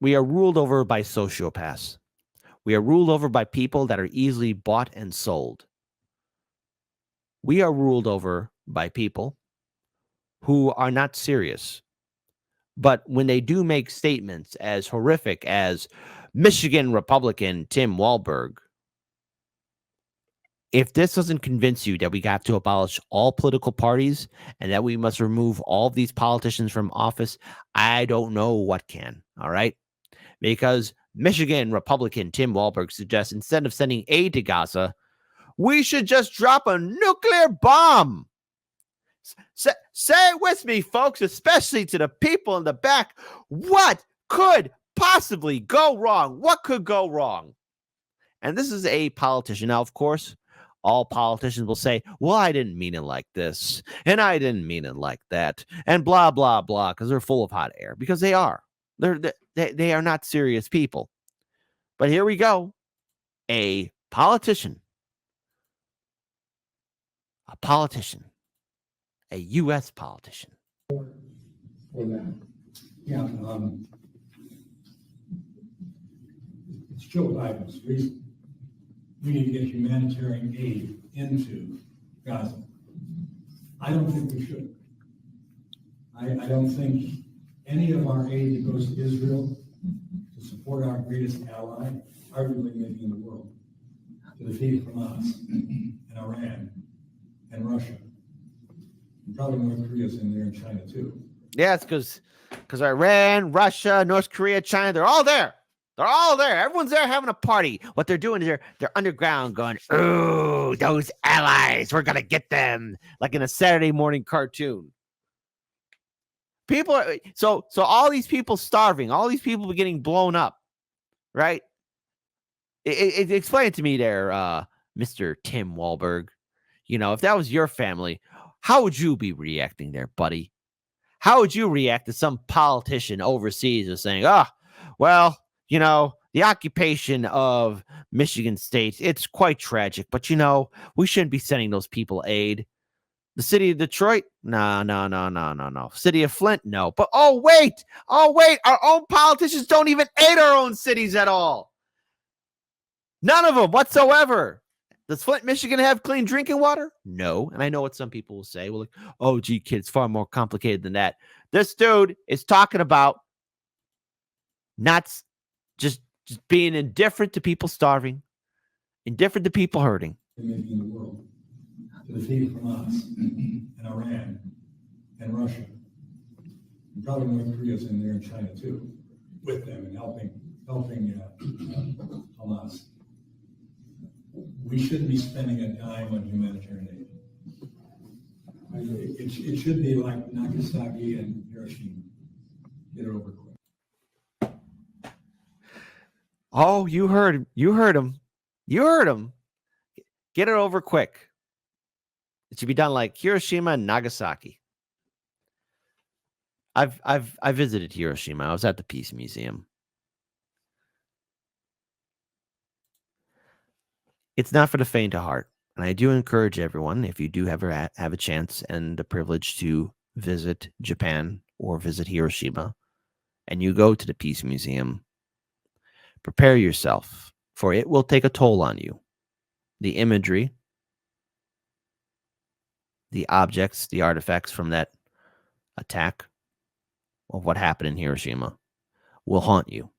We are ruled over by sociopaths. We are ruled over by people that are easily bought and sold. We are ruled over by people who are not serious. But when they do make statements as horrific as Michigan Republican Tim Walberg, if this doesn't convince you that we have to abolish all political parties and that we must remove all of these politicians from office, I don't know what can. All right. Because Michigan Republican Tim Walberg suggests instead of sending aid to Gaza, we should just drop a nuclear bomb. Say it with me, folks, especially to the people in the back. What could possibly go wrong? What could go wrong? And this is a politician. Now, of course, all politicians will say, well, I didn't mean it like this, and I didn't mean it like that, and blah, blah, blah, because they're full of hot air, because they are. They are not serious people. But here we go. A politician, a U.S. politician. For that. Yeah, it's Joe Biden's reason. We need to get humanitarian aid into Gaza. I don't think we should. I don't think any of our aid that goes to Israel to support our greatest ally, arguably maybe in the world, to defeat Hamas and Iran and Russia, and probably North Korea's in there and China too. Yeah, it's because Iran, Russia, North Korea, China, they're all there. They're all there. Everyone's there having a party. What they're doing is they're underground going, ooh, those allies, we're going to get them, like in a Saturday morning cartoon. People are, so all these people starving, all these people getting blown up, right? Explain it to me there, Mr. Tim Walberg. You know, if that was your family, how would you be reacting there, buddy? How would you react to some politician overseas is saying, well, you know, the occupation of Michigan State, it's quite tragic, but, you know, we shouldn't be sending those people aid. The city of Detroit? No. City of Flint? No. But, oh, wait. Our own politicians don't even aid our own cities at all. None of them whatsoever. Does Flint, Michigan have clean drinking water? No. And I know what some people will say. Well, like, oh, gee, kid, it's far more complicated than that. This dude is talking about not just being indifferent to people starving, indifferent to people hurting. Maybe in the world, to defeat Hamas and Iran and Russia, and probably North Korea's in there and China too, with them and helping Hamas. We shouldn't be spending a dime on humanitarian aid. It should be like Nagasaki and Hiroshima. Get it over quick. Oh, you heard him. You heard him. Get it over quick. It should be done like Hiroshima and Nagasaki. I visited Hiroshima. I was at the Peace Museum. It's not for the faint of heart. And I do encourage everyone, if you do ever have a chance and the privilege to visit Japan or visit Hiroshima, and you go to the Peace Museum, prepare yourself, for it will take a toll on you. The imagery, the objects, the artifacts from that attack of what happened in Hiroshima will haunt you.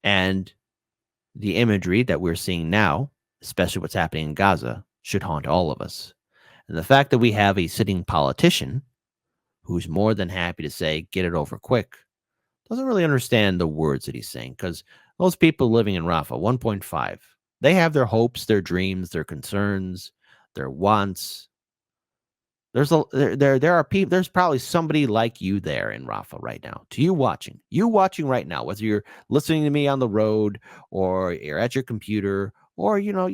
And the imagery that we're seeing now, especially what's happening in Gaza, should haunt all of us. And the fact that we have a sitting politician who's more than happy to say, get it over quick, doesn't really understand the words that he's saying, because those people living in Rafah, 1.5, they have their hopes, their dreams, their concerns, their wants. There are people. There's probably somebody like you there in Rafah right now. To you watching right now, whether you're listening to me on the road or you're at your computer or you're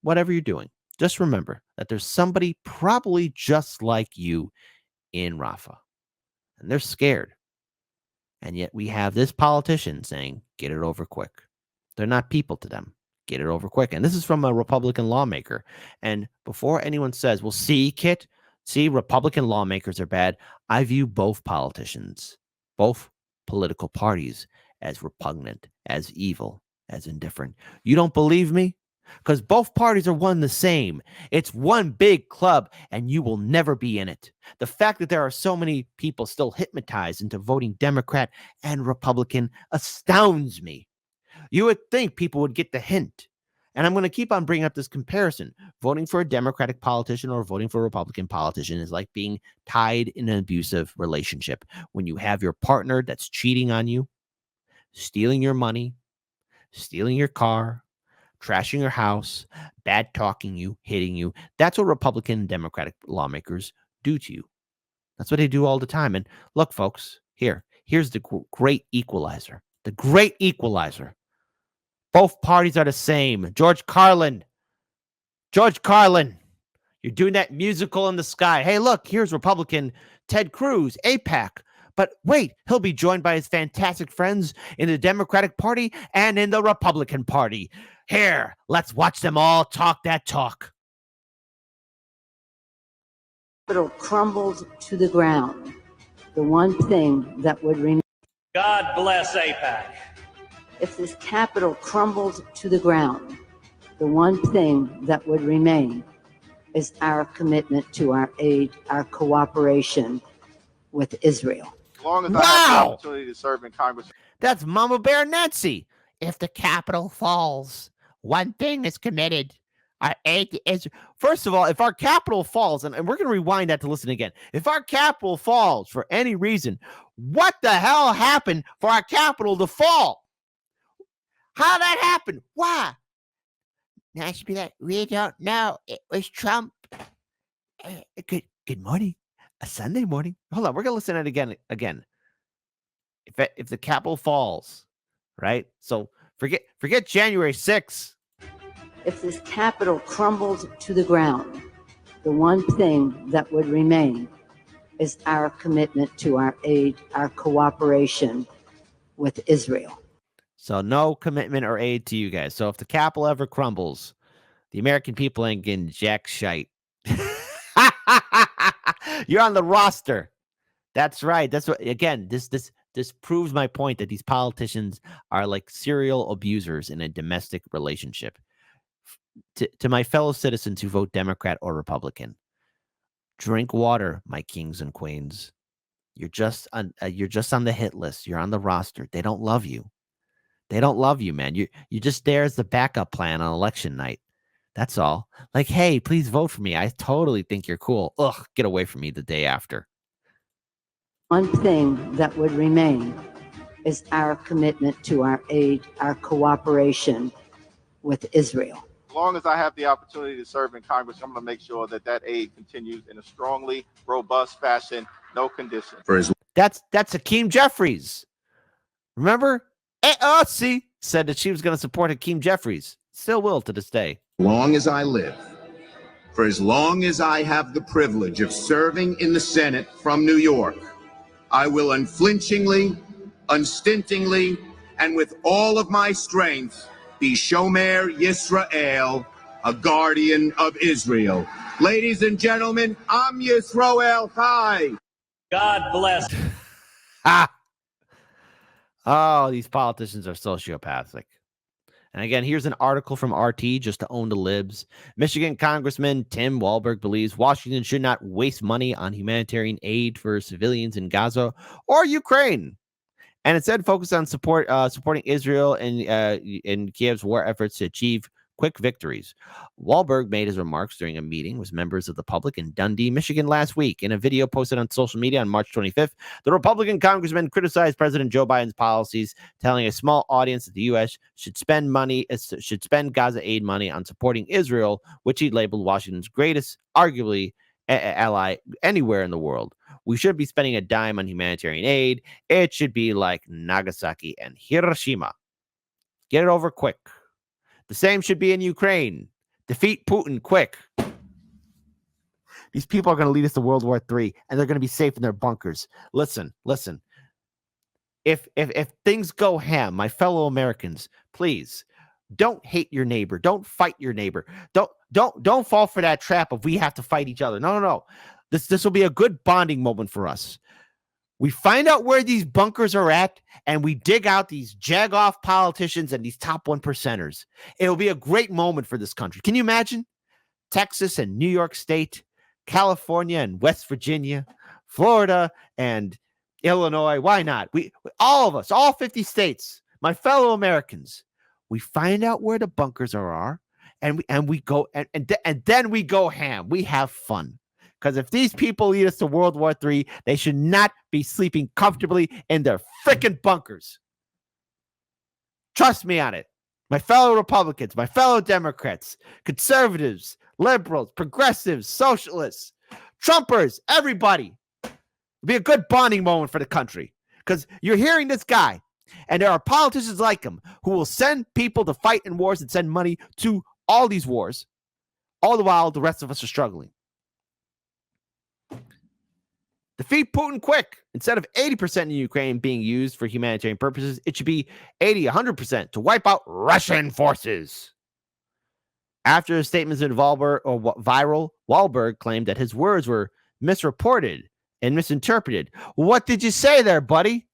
whatever you're doing. Just remember that there's somebody probably just like you in Rafah, and they're scared. And yet we have this politician saying, get it over quick. They're not people to them. Get it over quick. And this is from a Republican lawmaker. And before anyone says, well, see, Kit, Republican lawmakers are bad, I view both politicians, both political parties as repugnant, as evil, as indifferent. You don't believe me? Because both parties are one the same. It's one big club, and you will never be in it. The fact that there are so many people still hypnotized into voting Democrat and Republican astounds me. You would think people would get the hint. And I'm going to keep on bringing up this comparison. Voting for a Democratic politician or voting for a Republican politician is like being tied in an abusive relationship. When you have your partner that's cheating on you, stealing your money, stealing your car, trashing your house, bad talking you, hitting you. That's what Republican and Democratic lawmakers do to you. That's what they do all the time. And look, folks, here's the great equalizer. The great equalizer. Both parties are the same. George Carlin, you're doing that musical in the sky. Hey, look, here's Republican Ted Cruz, AIPAC. But wait, he'll be joined by his fantastic friends in the Democratic Party and in the Republican Party. Here, let's watch them all talk that talk. Capital crumbled to the ground. The one thing that would remain. God bless AIPAC. If this capital crumbled to the ground, the one thing that would remain is our commitment to our aid, our cooperation with Israel. As long as I have the opportunity to serve in Congress. That's Mama Bear Nancy. If the capital falls, one thing is committed. Our aid to Israel. First of all, if our capital falls, and we're going to rewind that to listen again. If our capital falls for any reason, what the hell happened for our capital to fall? How did that happen? Why? Now I should be like, we don't know. It was Trump. Good morning. A Sunday morning. Hold on. We're going to listen to it again. If the capital falls, right? So forget January 6th. If this capital crumbled to the ground, the one thing that would remain is our commitment to our aid, our cooperation with Israel. So no commitment or aid to you guys. So if the capital ever crumbles, the American people ain't getting jack shite. You're on the roster. That's right. That's what, again, this proves my point that these politicians are like serial abusers in a domestic relationship. To my fellow citizens who vote Democrat or Republican, drink water, my kings and queens. You're just on the hit list. You're on the roster. They don't love you. They don't love you, man. You just there as the backup plan on election night. That's all. Like, hey, please vote for me. I totally think you're cool. Ugh, get away from me the day after. One thing that would remain is our commitment to our aid, our cooperation with Israel. As long as I have the opportunity to serve in Congress, I'm going to make sure that aid continues in a strongly robust fashion, no condition. That's Hakeem Jeffries. Remember? AOC said that she was going to support Hakeem Jeffries. Still will to this day. As long as I live, for as long as I have the privilege of serving in the Senate from New York, I will unflinchingly, unstintingly, and with all of my strength be Shomer Yisrael, a guardian of Israel. Ladies and gentlemen, I'm Yisrael Chai. God bless. Ha! Oh, these politicians are sociopathic. And again, here's an article from RT just to own the libs. Michigan Congressman Tim Walberg believes Washington should not waste money on humanitarian aid for civilians in Gaza or Ukraine. And instead focus on supporting Israel in Kiev's war efforts to achieve quick victories. Walberg made his remarks during a meeting with members of the public in Dundee, Michigan last week. In a video posted on social media on March 25th, the Republican congressman criticized President Joe Biden's policies, telling a small audience that the U.S. should spend Gaza aid money on supporting Israel, which he labeled Washington's greatest, arguably, ally anywhere in the world. We should be spending a dime on humanitarian aid. It should be like Nagasaki and Hiroshima. Get it over quick. The same should be in Ukraine. Defeat Putin quick. These people are going to lead us to World War III, and they're going to be safe in their bunkers. Listen. If things go ham, my fellow Americans, please don't hate your neighbor. Don't fight your neighbor. Don't fall for that trap of we have to fight each other. No. This will be a good bonding moment for us. We find out where these bunkers are at, and we dig out these jag-off politicians and these top 1%ers. It'll be a great moment for this country. Can you imagine? Texas and New York State, California and West Virginia, Florida and Illinois. Why not? We all of us, all 50 states, my fellow Americans, we find out where the bunkers are, and we go and then we go ham. We have fun. Because if these people lead us to World War III, they should not be sleeping comfortably in their freaking bunkers. Trust me on it. My fellow Republicans, my fellow Democrats, conservatives, liberals, progressives, socialists, Trumpers, everybody. It'll be a good bonding moment for the country. Because you're hearing this guy, and there are politicians like him who will send people to fight in wars and send money to all these wars. All the while, the rest of us are struggling. Defeat Putin quick. Instead of 80% in Ukraine being used for humanitarian purposes, it should be 80, 100% to wipe out Russian forces. After his statements in viral, Walberg claimed that his words were misreported and misinterpreted. What did you say there, buddy?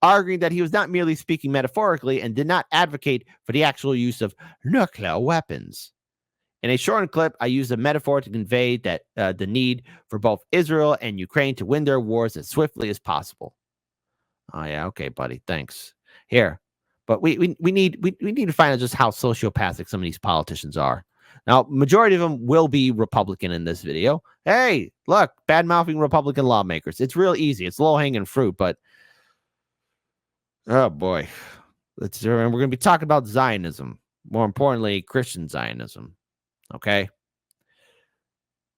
Arguing that he was not merely speaking metaphorically and did not advocate for the actual use of nuclear weapons. In a shortened clip, I used a metaphor to convey that the need for both Israel and Ukraine to win their wars as swiftly as possible. Oh yeah, okay, buddy, thanks. Here, but we need to find out just how sociopathic some of these politicians are. Now, majority of them will be Republican in this video. Hey, look, bad-mouthing Republican lawmakers. It's real easy. It's low-hanging fruit, but oh boy, we're going to be talking about Zionism. More importantly, Christian Zionism. Okay.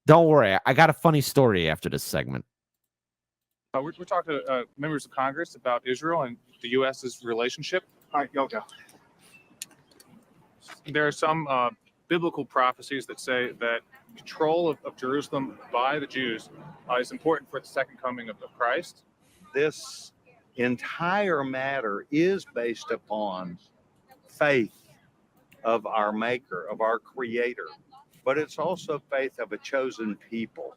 Don't worry. I got a funny story after this segment. We're talking to members of Congress about Israel and the U.S.'s relationship. All right, y'all go. There are some biblical prophecies that say that control of Jerusalem by the Jews is important for the second coming of Christ. This entire matter is based upon faith of our Maker, of our Creator, but it's also faith of a chosen people.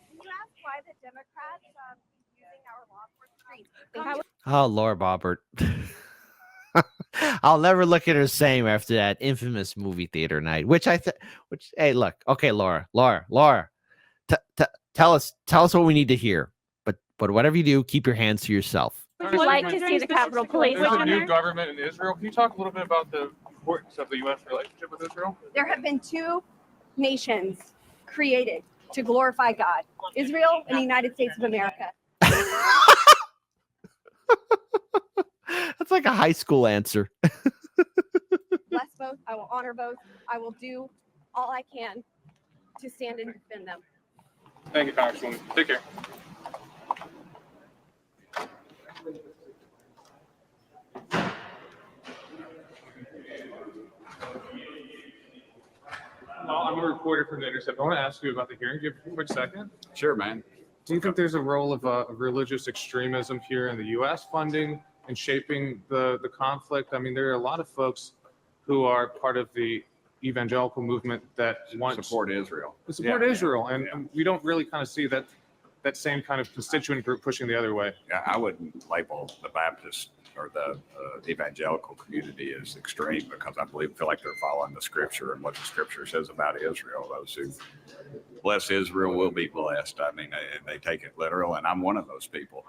Can you ask why the Democrats using our law enforcement? Oh, Laura Boebert. I'll never look at her same after that infamous movie theater night. Hey, look, okay, Laura, tell us what we need to hear. But whatever you do, keep your hands to yourself. Would you like to see the Capitol Police? There's a new government in Israel. Can you talk a little bit about the importance of the U.S. relationship with Israel? There have been two nations created to glorify God, Israel and the United States of America. That's like a high school answer. Bless both. I will honor both. I will do all I can to stand and defend them. Thank you, Congresswoman. Take care. I'm a reporter from The Intercept. I want to ask you about the hearing. Do you have a quick second? Sure, man. Do you think there's a role of religious extremism here in the U.S. funding and shaping the conflict? I mean, there are a lot of folks who are part of the evangelical movement that want Support Israel. to support Israel, and we don't really kind of see that same kind of constituent group pushing the other way. Yeah, I wouldn't label the Baptist or the evangelical community as extreme because I feel like they're following the scripture and what the scripture says about Israel. Those who bless Israel will be blessed. I mean, they take it literal, and I'm one of those people.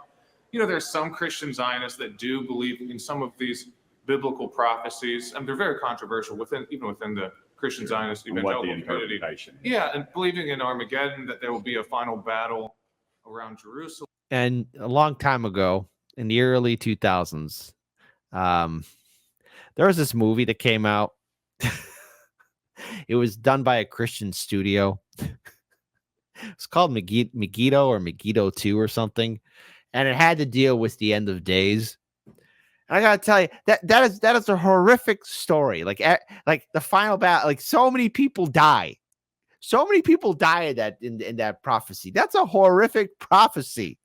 You know, there's some Christian Zionists that do believe in some of these biblical prophecies, and they're very controversial even within the Christian Zionist evangelical community. Yeah, and believing in Armageddon, that there will be a final battle around Jerusalem. And a long time ago, in the early 2000s, there was this movie that came out. It was done by a Christian studio. It's called Megiddo or Megiddo 2 or something. And it had to deal with the end of days. And I gotta tell you, that is a horrific story. Like the final battle, like so many people die. So many people die in that prophecy. That's a horrific prophecy.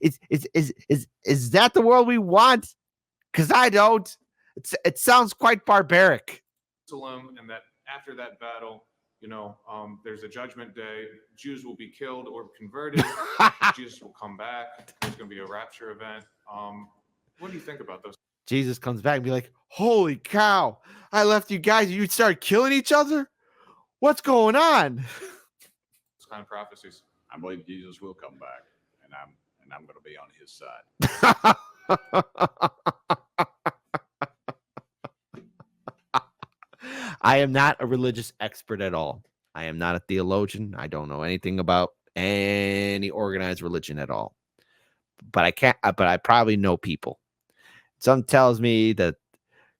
Is that the world we want? Because I don't. It sounds quite barbaric. And that after that battle, There's a judgment day. Jews will be killed or converted. Jesus will come back. There's going to be a rapture event. What do you think about those? Jesus comes back and be like, holy cow, I left you guys. You started killing each other? What's going on? Those kind of prophecies. I believe Jesus will come back, and I'm going to be on his side. I am not a religious expert at all. I am not a theologian. I don't know anything about any organized religion at all. But I probably know people. Some tells me that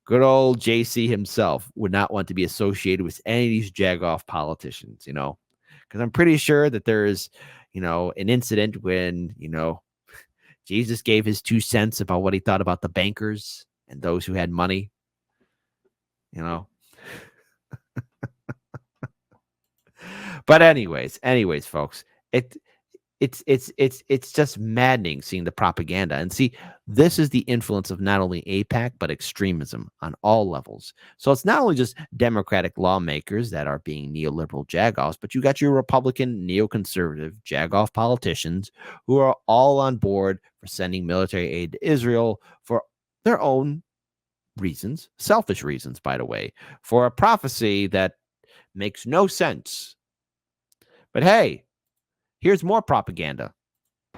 good old JC himself would not want to be associated with any of these jagoff politicians, because I'm pretty sure that there is, an incident when, Jesus gave his 2 cents about what he thought about the bankers and those who had money, But anyways, folks, it's just maddening seeing the propaganda. And see, this is the influence of not only AIPAC, but extremism on all levels. So it's not only just Democratic lawmakers that are being neoliberal jagoffs, but you got your Republican neoconservative jagoff politicians who are all on board for sending military aid to Israel for their own reasons, selfish reasons, by the way, for a prophecy that makes no sense. But hey, here's more propaganda.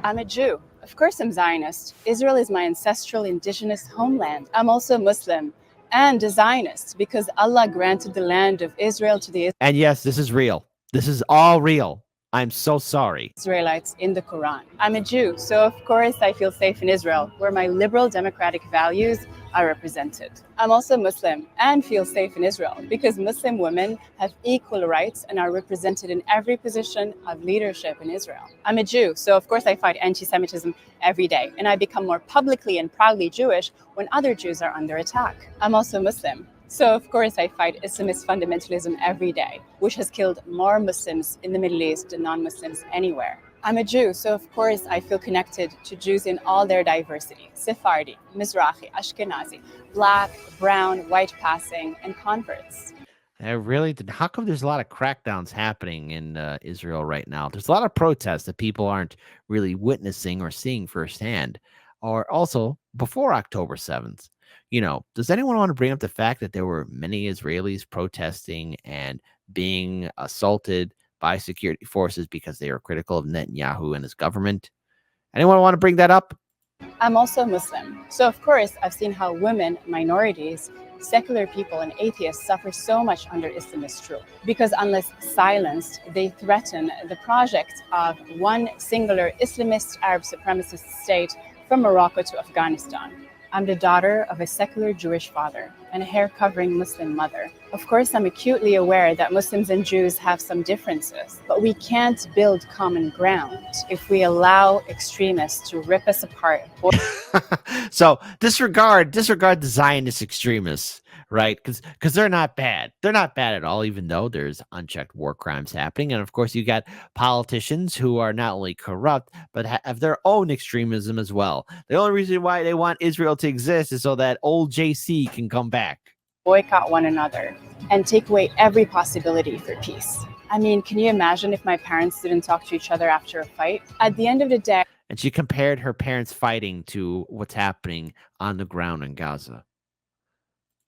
I'm a Jew. Of course I'm Zionist. Israel is my ancestral indigenous homeland. I'm also Muslim and a Zionist because Allah granted the land of Israel to the And yes, this is real. This is all real. I'm so sorry. Israelites in the Quran. I'm a Jew, so of course I feel safe in Israel, where my liberal democratic values are represented. I'm also Muslim and feel safe in Israel because Muslim women have equal rights and are represented in every position of leadership in Israel. I'm a Jew, so of course I fight anti-Semitism every day, and I become more publicly and proudly Jewish when other Jews are under attack. I'm also Muslim. So, of course, I fight Islamist fundamentalism every day, which has killed more Muslims in the Middle East than non-Muslims anywhere. I'm a Jew, so of course I feel connected to Jews in all their diversity: Sephardi, Mizrahi, Ashkenazi, Black, Brown, White passing, and converts. How come there's a lot of crackdowns happening in Israel right now? There's a lot of protests that people aren't really witnessing or seeing firsthand, or also before October 7th. Does anyone want to bring up the fact that there were many Israelis protesting and being assaulted by security forces because they were critical of Netanyahu and his government? Anyone want to bring that up? I'm also Muslim, so of course I've seen how women, minorities, secular people, and atheists suffer so much under Islamist rule, because unless silenced, they threaten the project of one singular Islamist Arab supremacist state from Morocco to Afghanistan. I'm the daughter of a secular Jewish father and a hair-covering Muslim mother. Of course, I'm acutely aware that Muslims and Jews have some differences, but we can't build common ground if we allow extremists to rip us apart. So disregard the Zionist extremists, right? Because they're not bad. They're not bad at all, even though there's unchecked war crimes happening. And of course, you got politicians who are not only corrupt, but have their own extremism as well. The only reason why they want Israel to exist is so that old JC can come back. Boycott one another and take away every possibility for peace. I mean, can you imagine if my parents didn't talk to each other after a fight? At the end of the day... And she compared her parents fighting to what's happening on the ground in Gaza.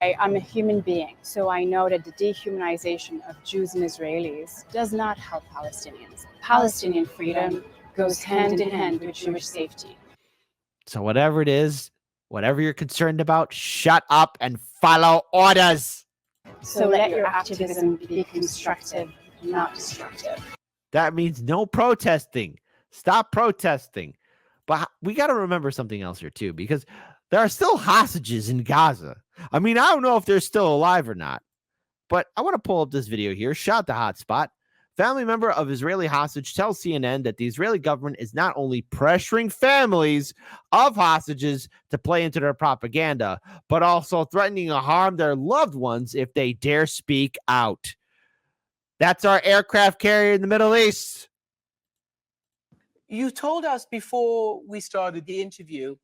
I'm a human being, so I know that the dehumanization of Jews and Israelis does not help Palestinians. Palestinian freedom goes hand in hand with Jewish safety. So whatever it is, whatever you're concerned about, shut up and follow orders. So let your activism be constructive, not destructive. That means no protesting. Stop protesting. But we got to remember something else here too, because there are still hostages in Gaza. I mean, I don't know if they're still alive or not, but I want to pull up this video here. Shot the hotspot. Family member of Israeli hostage tells CNN that the Israeli government is not only pressuring families of hostages to play into their propaganda, but also threatening to harm their loved ones if they dare speak out. That's our aircraft carrier in the Middle East. You told us before we started the interview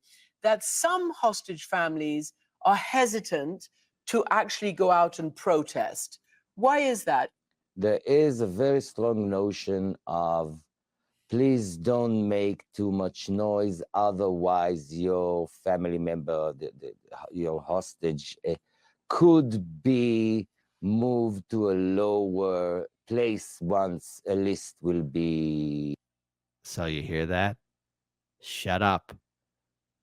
that some hostage families are hesitant to actually go out and protest. Why is that? there is a very strong notion of please don't make too much noise, otherwise your family member, your hostage, could be moved to a lower place once a list will be. So you hear that? Shut up.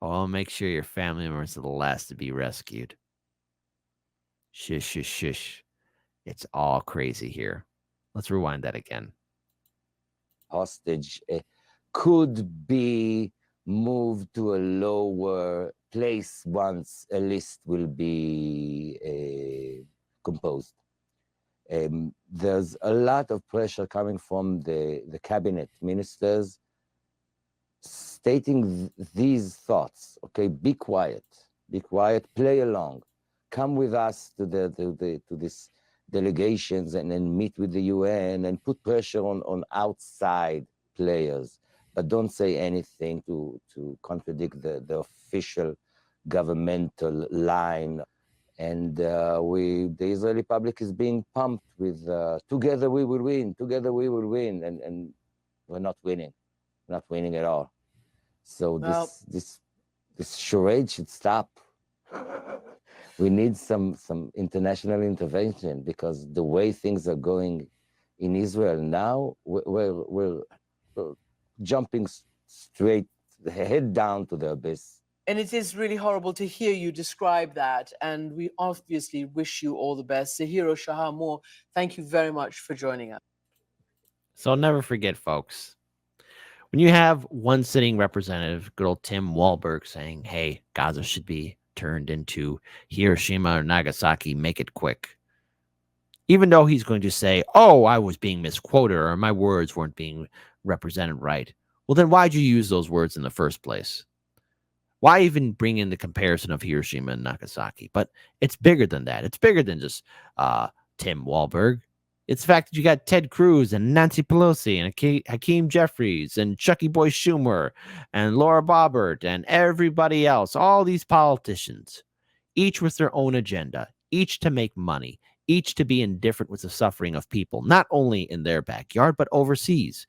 Oh, make sure your family members are the last to be rescued. Shush, shush, shush. It's all crazy here. Let's rewind that again. Hostage could be moved to a lower place once a list will be composed. There's a lot of pressure coming from the cabinet ministers stating these thoughts. Okay, be quiet, play along, come with us to this delegations and then meet with the UN and put pressure on outside players, but don't say anything to contradict the official governmental line. And the Israeli public is being pumped with together we will win, and we're not winning. Not winning at all. So this charade should stop. We need some international intervention, because the way things are going in Israel now, we're jumping straight head down to the abyss. And it is really horrible to hear you describe that. And we obviously wish you all the best. Zahira Shahamor, thank you very much for joining us. So never forget, folks, when you have one sitting representative, good old Tim Walberg, saying, hey, Gaza should be turned into Hiroshima or Nagasaki, make it quick. Even though he's going to say, oh, I was being misquoted or my words weren't being represented right. Well, then why'd you use those words in the first place? Why even bring in the comparison of Hiroshima and Nagasaki? But it's bigger than that. It's bigger than just Tim Walberg. It's the fact that you got Ted Cruz and Nancy Pelosi and Hakeem Jeffries and Chucky Boy Schumer and Laura Boebert and everybody else, all these politicians, each with their own agenda, each to make money, each to be indifferent with the suffering of people, not only in their backyard, but overseas.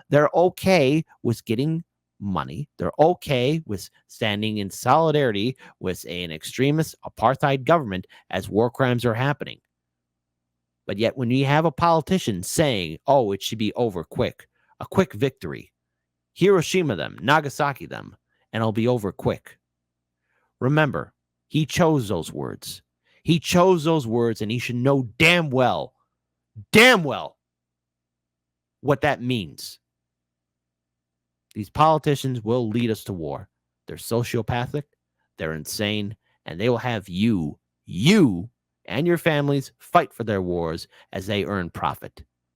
They're okay with getting money. They're okay with standing in solidarity with an extremist apartheid government as war crimes are happening. But yet when you have a politician saying, oh, it should be over quick, a quick victory, Hiroshima them, Nagasaki them, and it'll be over quick. Remember, he chose those words. He chose those words, and he should know damn well what that means. These politicians will lead us to war. They're sociopathic, they're insane, and they will have you and your families fight for their wars as they earn profit.